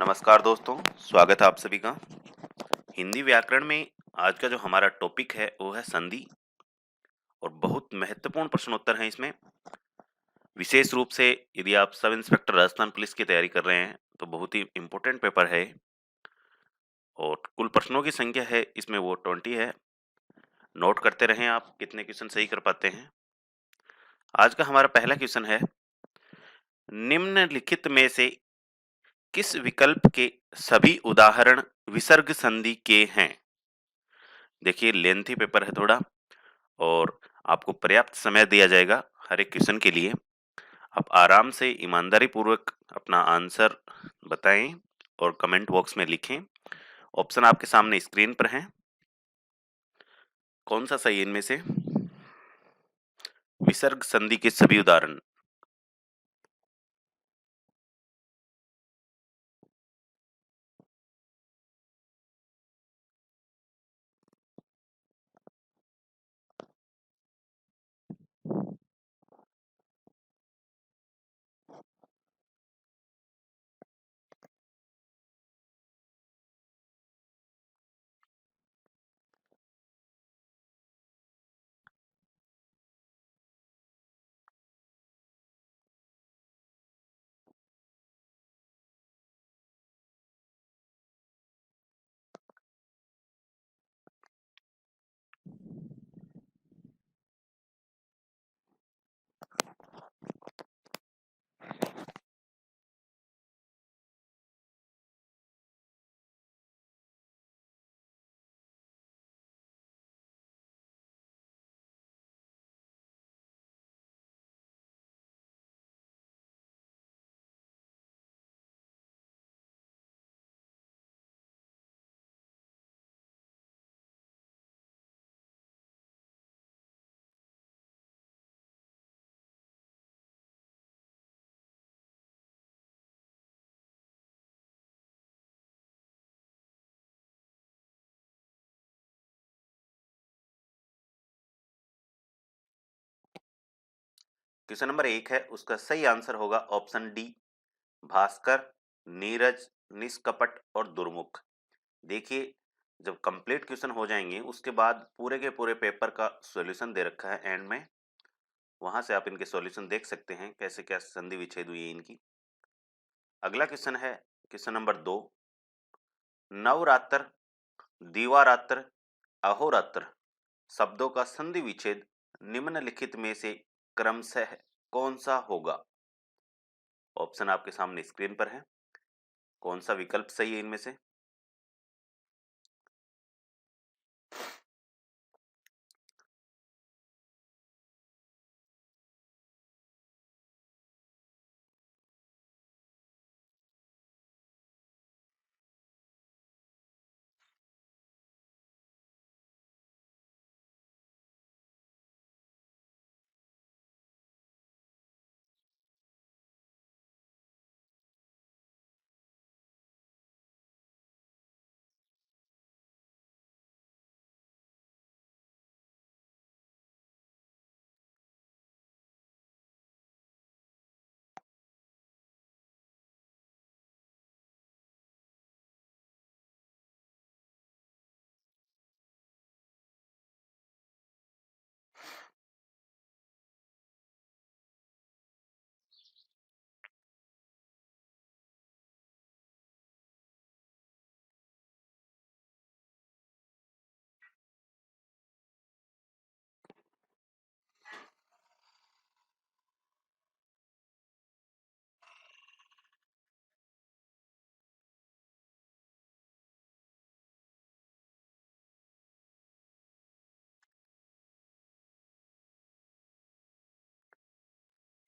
नमस्कार दोस्तों, स्वागत है आप सभी का। हिंदी व्याकरण में आज का जो हमारा टॉपिक है वो है संधि और बहुत महत्वपूर्ण प्रश्नोत्तर हैं इसमें। विशेष रूप से यदि आप सब इंस्पेक्टर राजस्थान पुलिस की तैयारी कर रहे हैं तो बहुत ही इम्पोर्टेंट पेपर है और कुल प्रश्नों की संख्या है इसमें वो 20 है। नोट करते रहें आप कितने क्वेश्चन सही कर पाते हैं। आज का हमारा पहला क्वेश्चन है, निम्नलिखित में से किस विकल्प के सभी उदाहरण विसर्ग संधि के हैं। देखिए लेंथी पेपर है थोड़ा और आपको पर्याप्त समय दिया जाएगा हर एक क्वेश्चन के लिए। आप आराम से ईमानदारी पूर्वक अपना आंसर बताएं और कमेंट बॉक्स में लिखें। ऑप्शन आपके सामने स्क्रीन पर हैं। कौन सा सही है इनमें से? विसर्ग संधि के सभी उदाहरण। क्वेश्चन नंबर 1 है, उसका सही आंसर होगा ऑप्शन डी, भास्कर, नीरज, निष्कपट और दुर्मुख। देखिए जब कंप्लीट क्वेश्चन हो जाएंगे उसके बाद पूरे के पूरे पेपर का सॉल्यूशन दे रखा है एंड में, वहां से आप इनके सॉल्यूशन देख सकते हैं कैसे क्या संधि विच्छेद हुई है इनकी। अगला क्वेश्चन है क्वेश्चन नंबर 2, नवरात्र, दीवारात्र, अहोरात्र शब्दों का संधि विच्छेद निम्नलिखित में से क्रमशः कौन सा होगा। ऑप्शन आपके सामने स्क्रीन पर है। कौन सा विकल्प सही है इनमें से?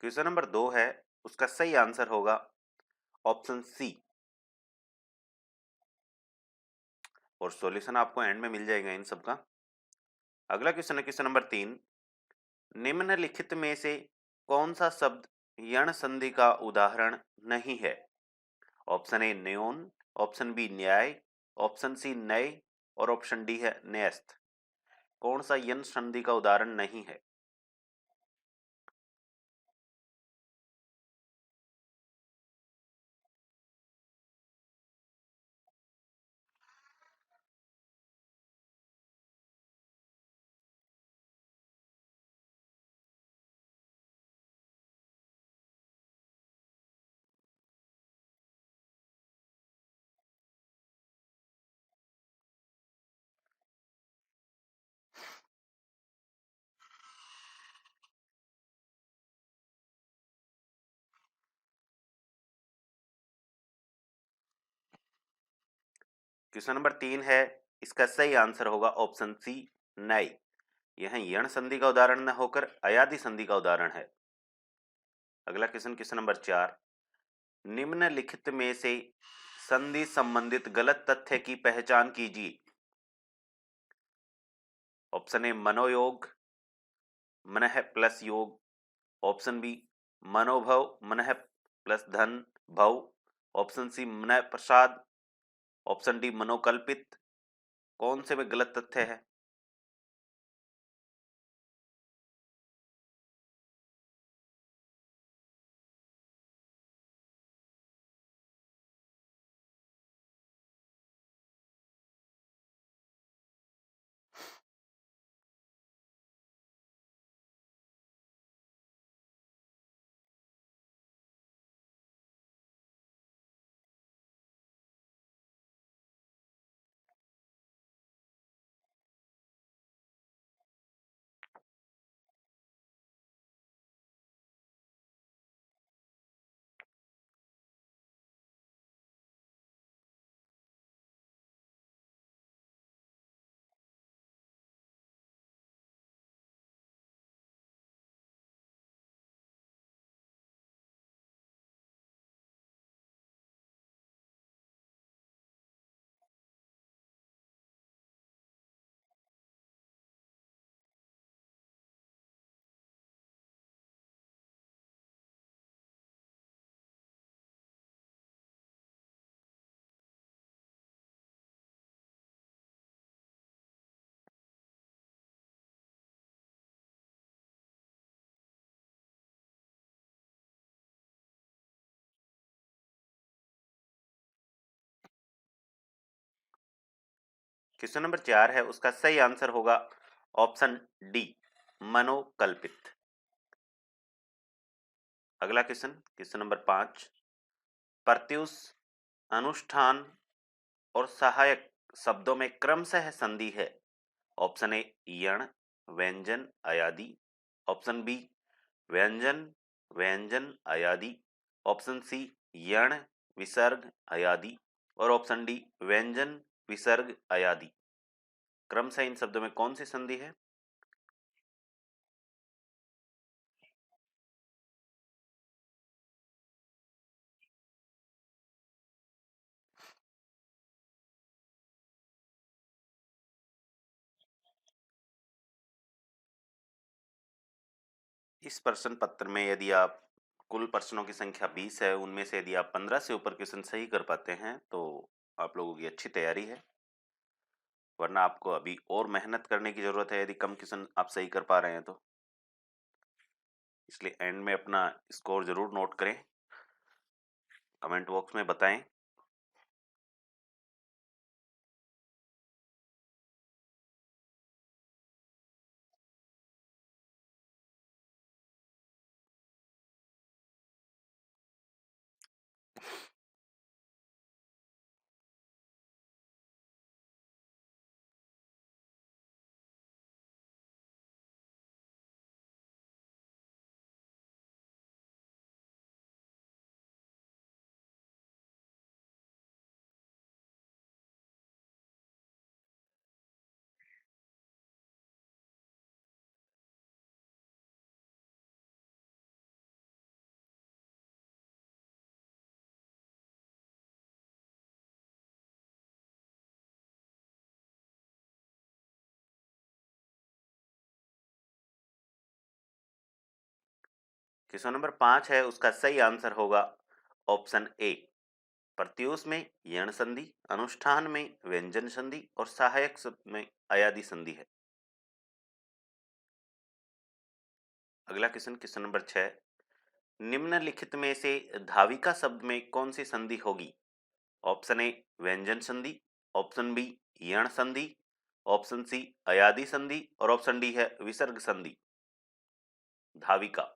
क्वेश्चन नंबर 2 है, उसका सही आंसर होगा ऑप्शन सी और सॉल्यूशन आपको एंड में मिल जाएगा इन सब का। अगला क्वेश्चन है क्वेश्चन नंबर 3, निम्नलिखित में से कौन सा शब्द यण संधि का उदाहरण नहीं है। ऑप्शन ए न्योन, ऑप्शन बी न्याय, ऑप्शन सी नय और ऑप्शन डी है न्यस्त। कौन सा यण संधि का उदाहरण नहीं है? क्वेश्चन नंबर 3 है, इसका सही आंसर होगा ऑप्शन सी, नई। यह यण संधि का उदाहरण न होकर अयादि संधि का उदाहरण है। अगला क्वेश्चन, क्वेश्चन नंबर 4, निम्नलिखित में से संधि संबंधित गलत तथ्य की पहचान कीजिए। ऑप्शन ए मनोयोग, मनः प्लस योग। ऑप्शन बी मनोभव, मनः प्लस धन भव। ऑप्शन सी मन प्रसाद। Option D मनोकल्पित। कौन से में गलत तथ्य है? क्वेश्चन नंबर 4 है, उसका सही आंसर होगा ऑप्शन डी, मनोकल्पित। अगला क्वेश्चन, क्वेश्चन नंबर 5, प्रत्युष, अनुष्ठान और सहायक शब्दों में क्रमशः संधि है। ऑप्शन ए यण, व्यंजन, अयादि। ऑप्शन बी व्यंजन, व्यंजन, अयादि। ऑप्शन सी यण, विसर्ग, अयादि। और ऑप्शन डी व्यंजन, विसर्ग, अयादि। क्रमशः इन शब्दों में कौन सी संधि है? इस प्रश्न पत्र में यदि आप, कुल प्रश्नों की संख्या 20 है, उनमें से यदि आप 15 से ऊपर क्वेश्चन सही कर पाते हैं तो आप लोगों की अच्छी तैयारी है, वरना आपको अभी और मेहनत करने की जरूरत है यदि कम क्वेश्चन आप सही कर पा रहे हैं तो। इसलिए एंड में अपना स्कोर जरूर नोट करें, कमेंट बॉक्स में बताएं। क्वेश्चन नंबर 5 है, उसका सही आंसर होगा ऑप्शन ए, प्रत्युष में यण संधि, अनुष्ठान में व्यंजन संधि और सहायक शब्द में अयादि संधि है। अगला क्वेश्चन, क्वेश्चन नंबर 6, निम्नलिखित में से धाविका शब्द में कौन सी संधि होगी? ऑप्शन ए व्यंजन संधि। ऑप्शन बी यण संधि। ऑप्शन सी अयादि संधि। और ऑप्शन डी है विसर्ग संधि। धाविका।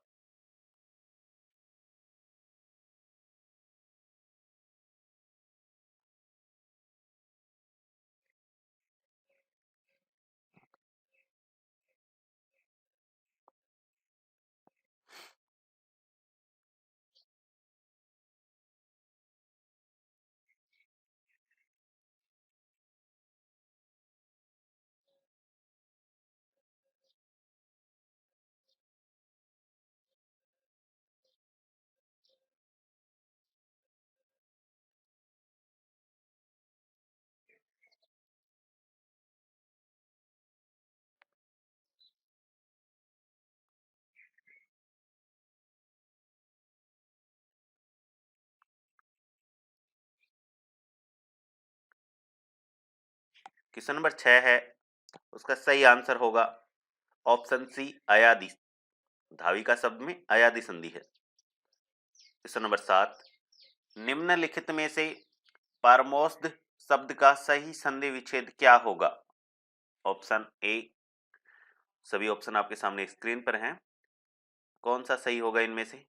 क्वेश्चन नंबर 6 है, उसका सही आंसर होगा ऑप्शन सी अयादि। धाविका शब्द में अयादि संधि है। क्वेश्चन नंबर 7, निम्नलिखित में से परमोष्ध शब्द का सही संधि विच्छेद क्या होगा? ऑप्शन ए, सभी ऑप्शन आपके सामने स्क्रीन पर हैं, कौन सा सही होगा इनमें से?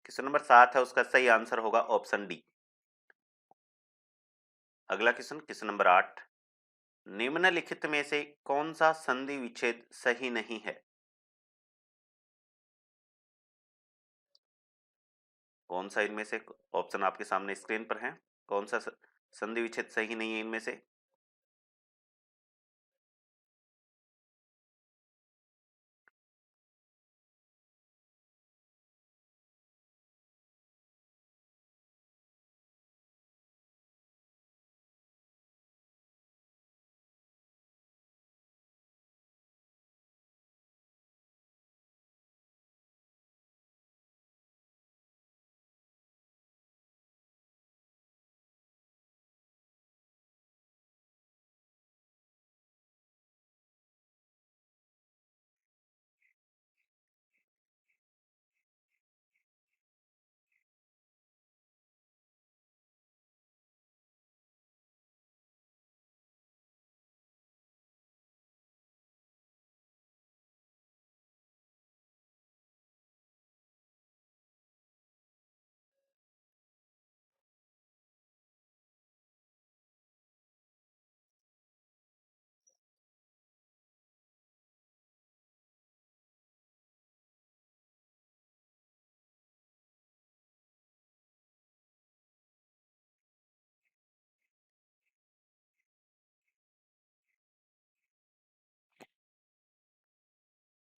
क्वेश्चन नंबर 7 है, उसका सही आंसर होगा ऑप्शन डी। अगला क्वेश्चन, क्वेश्चन नंबर 8, निम्नलिखित में से कौन सा संधि विच्छेद सही नहीं है? कौन सा इनमें से ऑप्शन आपके सामने स्क्रीन पर है, कौन सा संधि विच्छेद सही नहीं है इनमें से?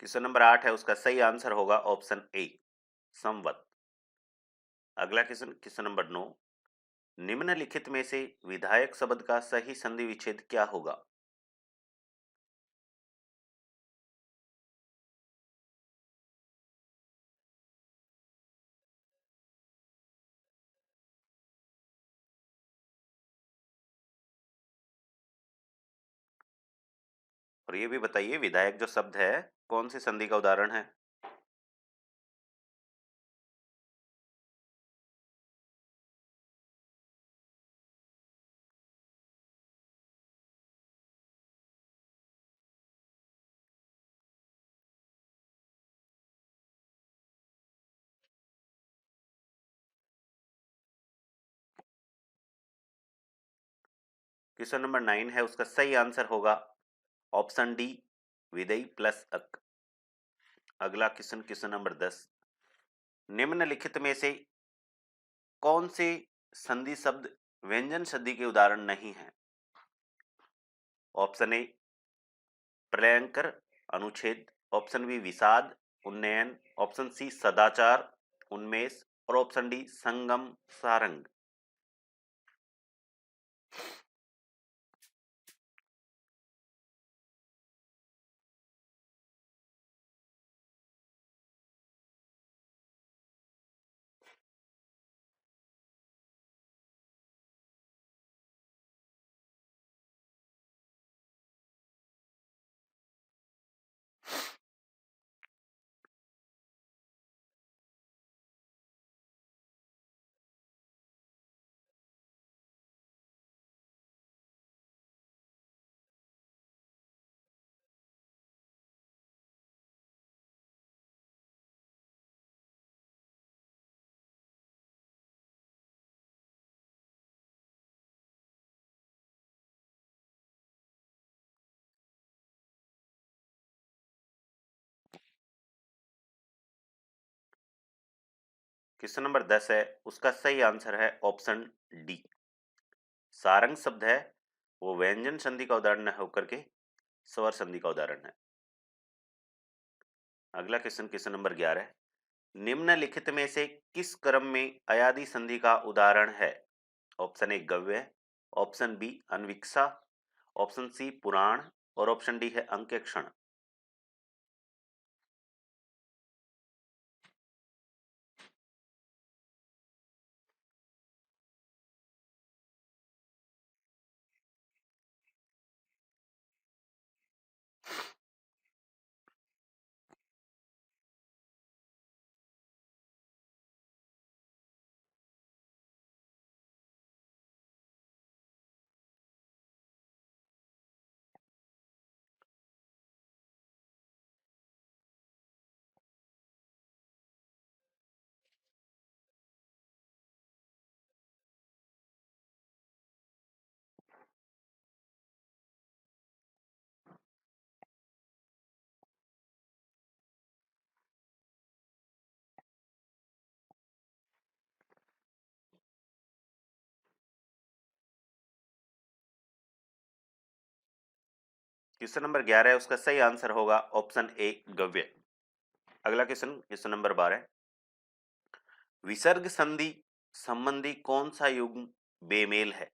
क्वेश्चन नंबर 8 है, उसका सही आंसर होगा ऑप्शन ए, संवत। अगला क्वेश्चन, क्वेश्चन नंबर 9, निम्नलिखित में से विधायक शब्द का सही संधि विच्छेद क्या होगा? और ये भी बताइए, विधायक जो शब्द है कौन सी संधि का उदाहरण है? क्वेश्चन नंबर 9 है, उसका सही आंसर होगा ऑप्शन डी, विधेय प्लस अक। अगला क्वेश्चन, क्वेश्चन नंबर 10, निम्नलिखित में से कौन से संधि शब्द व्यंजन संधि के उदाहरण नहीं है? ऑप्शन ए, प्रलयंकर अनुच्छेद, ऑप्शन बी, विषाद उन्नयन, ऑप्शन सी, सदाचार उन्मेष, और ऑप्शन डी, संगम सारंग। क्वेश्चन नंबर 10 है, उसका सही आंसर है ऑप्शन डी। सारंग शब्द है वो व्यंजन संधि का उदाहरण न होकर के स्वर संधि का उदाहरण है। अगला क्वेश्चन, क्वेश्चन नंबर 11, निम्नलिखित में से किस क्रम में अयादि संधि का उदाहरण है? ऑप्शन ए गव्य, ऑप्शन बी अनविकसा, ऑप्शन सी पुराण और ऑप्शन डी है अंकेक्षण। क्वेश्चन नंबर 11 है, उसका सही आंसर होगा ऑप्शन ए गव्य। अगला क्वेश्चन, क्वेश्चन नंबर 12, विसर्ग संधि संबंधी कौन सा युग्म बेमेल है?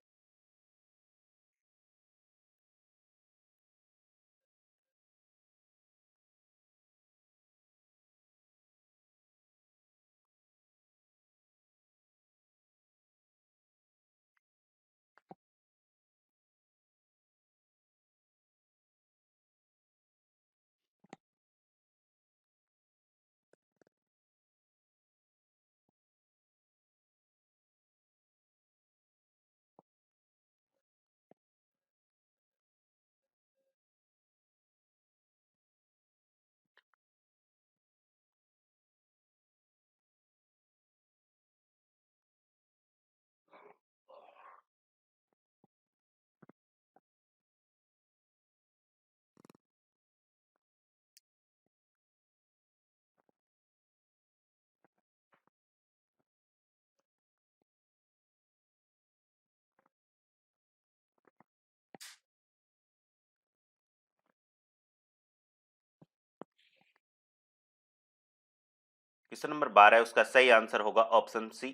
क्वेश्चन नंबर 12 है, उसका सही आंसर होगा ऑप्शन सी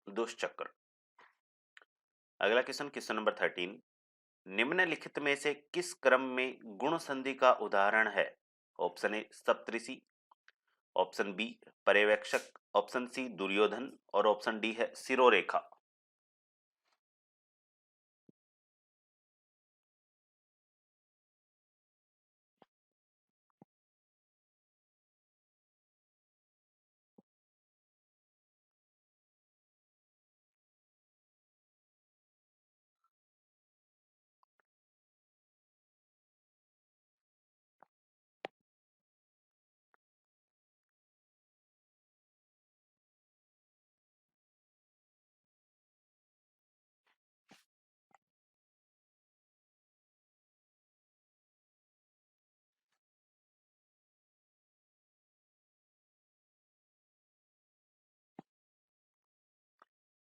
दुष्चक्र। अगला क्वेश्चन, क्वेश्चन नंबर 13, निम्नलिखित में से किस क्रम में गुण संधि का उदाहरण है? ऑप्शन ए सप्तऋषि, ऑप्शन बी पर्यवेक्षक, ऑप्शन सी दुर्योधन और ऑप्शन डी है सिरोरेखा।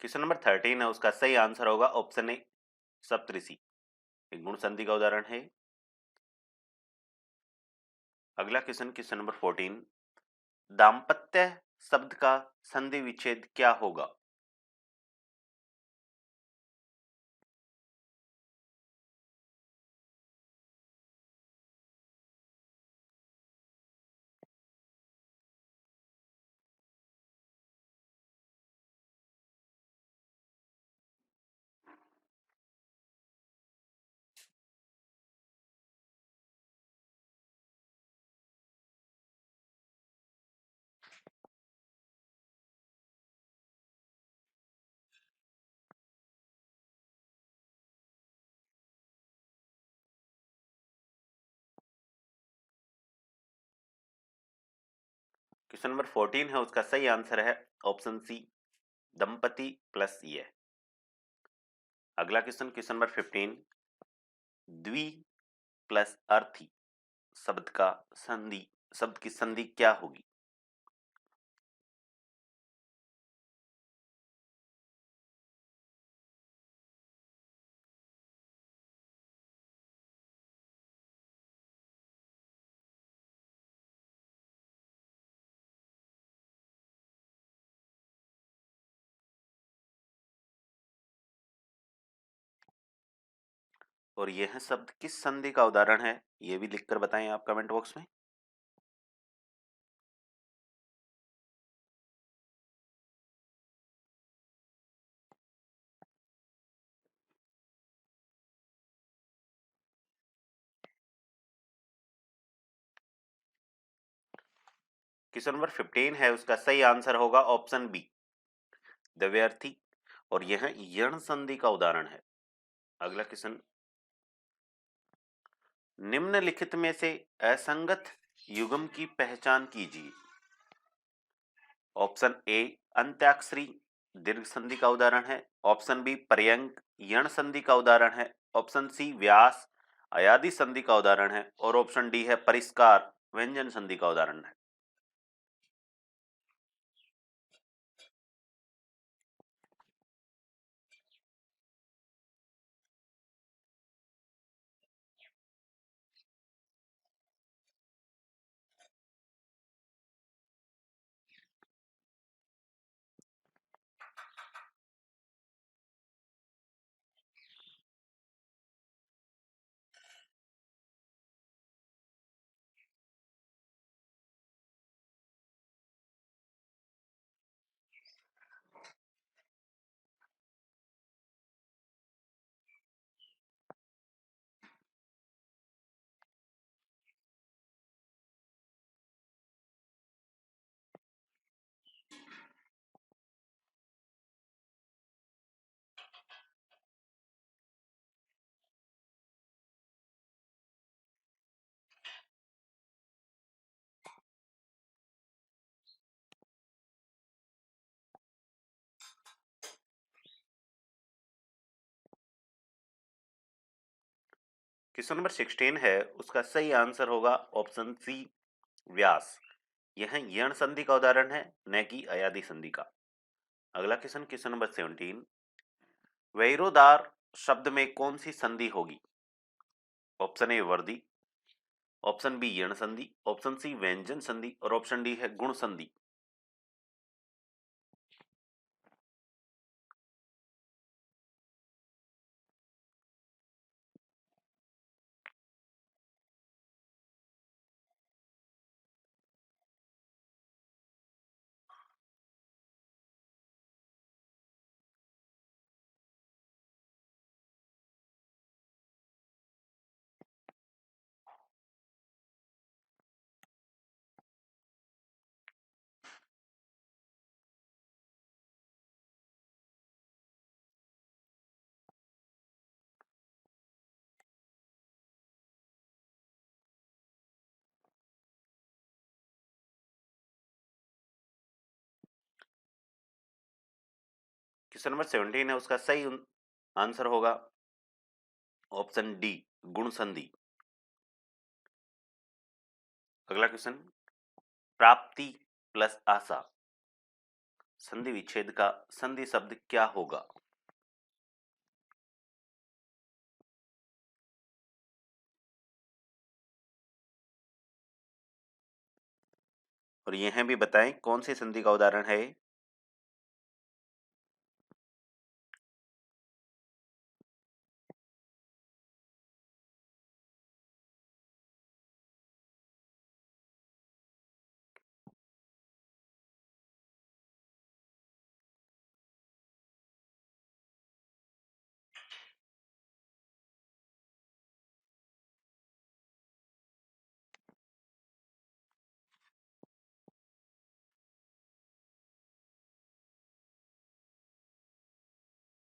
क्वेश्चन नंबर 13 है, उसका सही आंसर होगा ऑप्शन ए सप्तऋषि, एक गुण संधि का उदाहरण है। अगला क्वेश्चन, क्वेश्चन नंबर 14, दाम्पत्य शब्द का संधि विच्छेद क्या होगा? क्वेश्चन नंबर 14 है, उसका सही आंसर है ऑप्शन सी दंपति प्लस ये। अगला क्वेश्चन, क्वेश्चन नंबर 15, द्वि प्लस अर्थी शब्द का संधि, शब्द की संधि क्या होगी? और यह शब्द किस संधि का उदाहरण है, ये भी लिखकर बताएं आप कमेंट बॉक्स में। क्वेश्चन नंबर 15 है, उसका सही आंसर होगा ऑप्शन बी, द्व्यर्थी। और यह यण संधि का उदाहरण है। अगला क्वेश्चन, निम्नलिखित में से असंगत युग्म की पहचान कीजिए। ऑप्शन ए अंत्याक्षरी दीर्घ संधि का उदाहरण है। ऑप्शन बी पर्यंक यण संधि का उदाहरण है। ऑप्शन सी व्यास अयादि संधि का उदाहरण है। और ऑप्शन डी है परिष्कार व्यंजन संधि का उदाहरण है। क्वेश्चन नंबर 16 है, उसका सही आंसर होगा ऑप्शन सी व्यास। यह यण संधि का उदाहरण है, न कि अयादि संधि का। अगला क्वेश्चन, क्वेश्चन नंबर 17, वैरोदार शब्द में कौन सी संधि होगी। ऑप्शन ए वर्दी, ऑप्शन बी यण संधि, ऑप्शन सी व्यंजन संधि और ऑप्शन डी है गुण संधि। क्वेश्चन नंबर 17 है, उसका सही आंसर होगा ऑप्शन डी गुण संधि। अगला क्वेश्चन, प्राप्ति प्लस आशा संधि विच्छेद का संधि शब्द क्या होगा। और यह भी बताएं कौन सी संधि का उदाहरण है।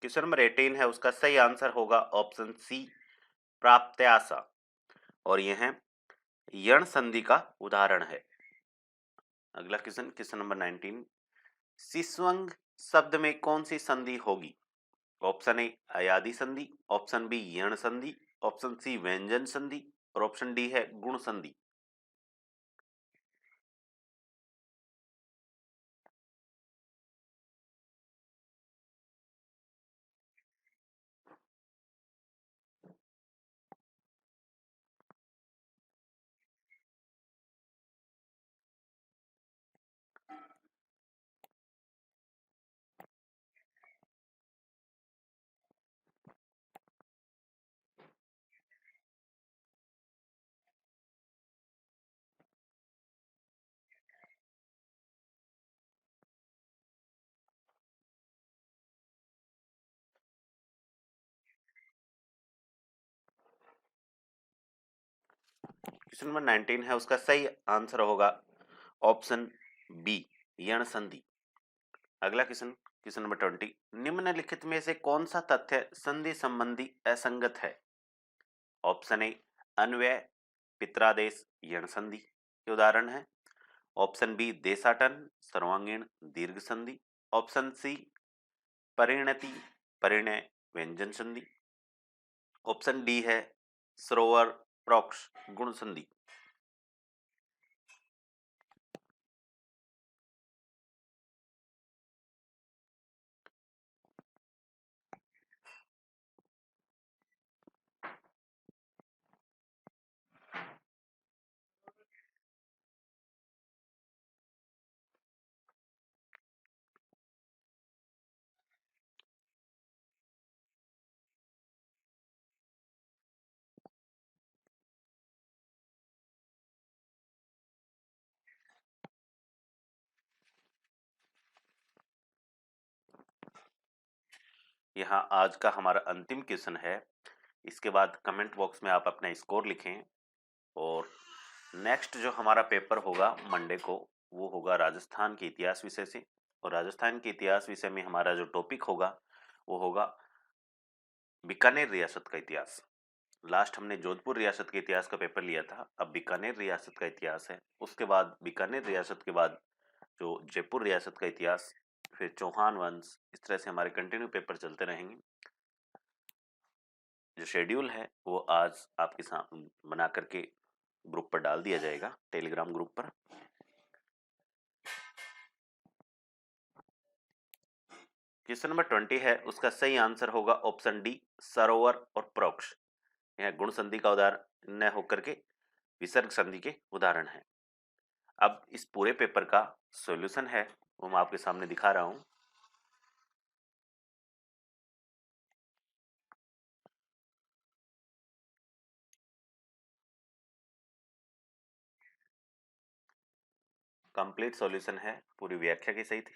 क्वेश्चन नंबर 18 है, उसका सही आंसर होगा ऑप्शन सी प्राप्त्याशा। और यह यण संधि का उदाहरण है। अगला क्वेश्चन, क्वेश्चन नंबर 19, शिश्वंग शब्द में कौन सी संधि होगी। ऑप्शन ए अयादि संधि, ऑप्शन बी यण संधि, ऑप्शन सी व्यंजन संधि और ऑप्शन डी है गुण संधि। क्वेश्चन नंबर 19 है, उसका सही आंसर होगा ऑप्शन बी, यण संधि। अगला क्वेश्चन, क्वेश्चन नंबर 20, निम्नलिखित में से कौन सा तथ्य संधि संबंधी असंगत है? ऑप्शन ए अन्वय पित्रादेश यण संधि के उदाहरण है। ऑप्शन बी देशाटन सर्वांगीण दीर्घ संधि। ऑप्शन सी परिणति परिणय व्यंजन संधि। ऑप्शन डी है सरोवर प्रोक्ष गुण संधि। यहाँ आज का हमारा अंतिम क्वेश्चन है। इसके बाद कमेंट बॉक्स में आप अपना स्कोर लिखें। और नेक्स्ट जो हमारा पेपर होगा मंडे को, वो होगा राजस्थान के इतिहास विषय से। और राजस्थान के इतिहास विषय में हमारा जो टॉपिक होगा वो होगा बीकानेर रियासत का इतिहास। लास्ट हमने जोधपुर रियासत के इतिहास का पेपर लिया था, अब बीकानेर रियासत का इतिहास है। उसके बाद बीकानेर रियासत के बाद जो जयपुर रियासत का इतिहास, फिर चौहान वंश, इस तरह से हमारे कंटिन्यू पेपर चलते रहेंगे। जो शेड्यूल है वो आज आपके सामने बना करके ग्रुप पर डाल दिया जाएगा, टेलीग्राम ग्रुप पर। क्वेश्चन नंबर 20 है, उसका सही आंसर होगा ऑप्शन डी सरोवर और प्रोक्ष। यह गुण संधि का उदाहरण न होकर के विसर्ग संधि के उदाहरण है। अब इस पूरे पेपर का सॉल्यूशन है वो मैं आपके सामने दिखा रहा हूं। कंप्लीट सॉल्यूशन है पूरी व्याख्या के सहित।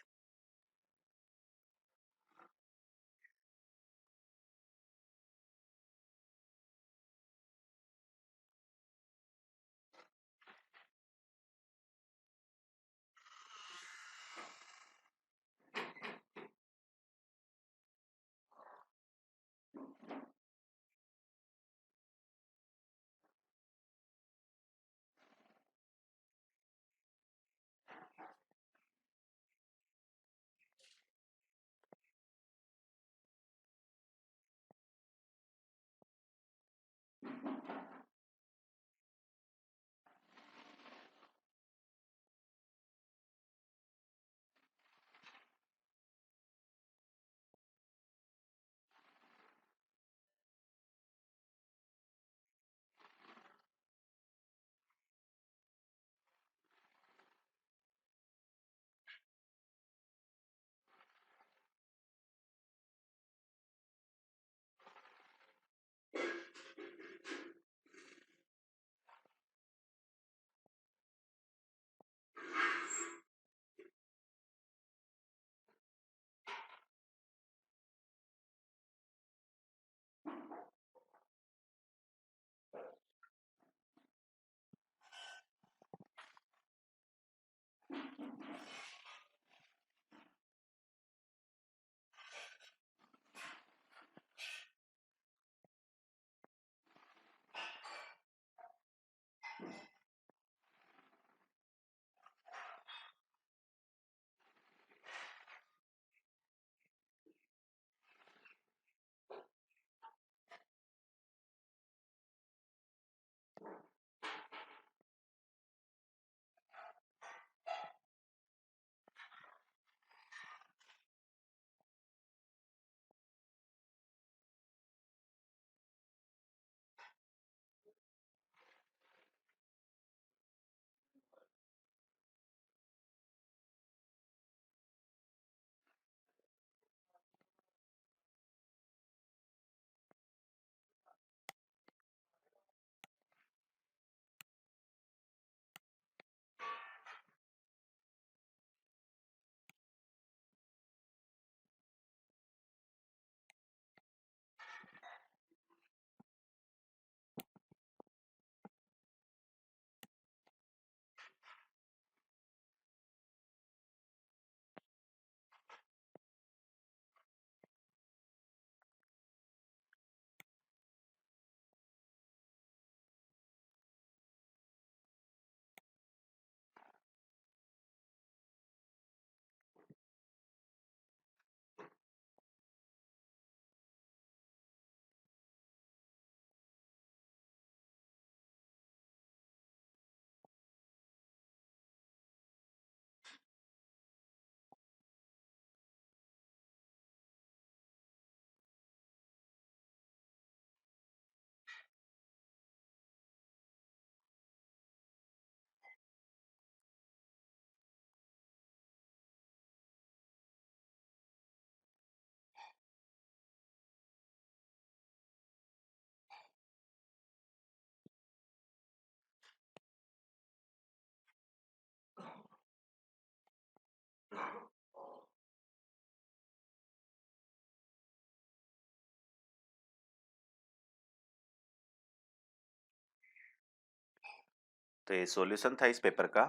तो ये सॉल्यूशन था इस पेपर का।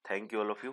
Thank you all of you.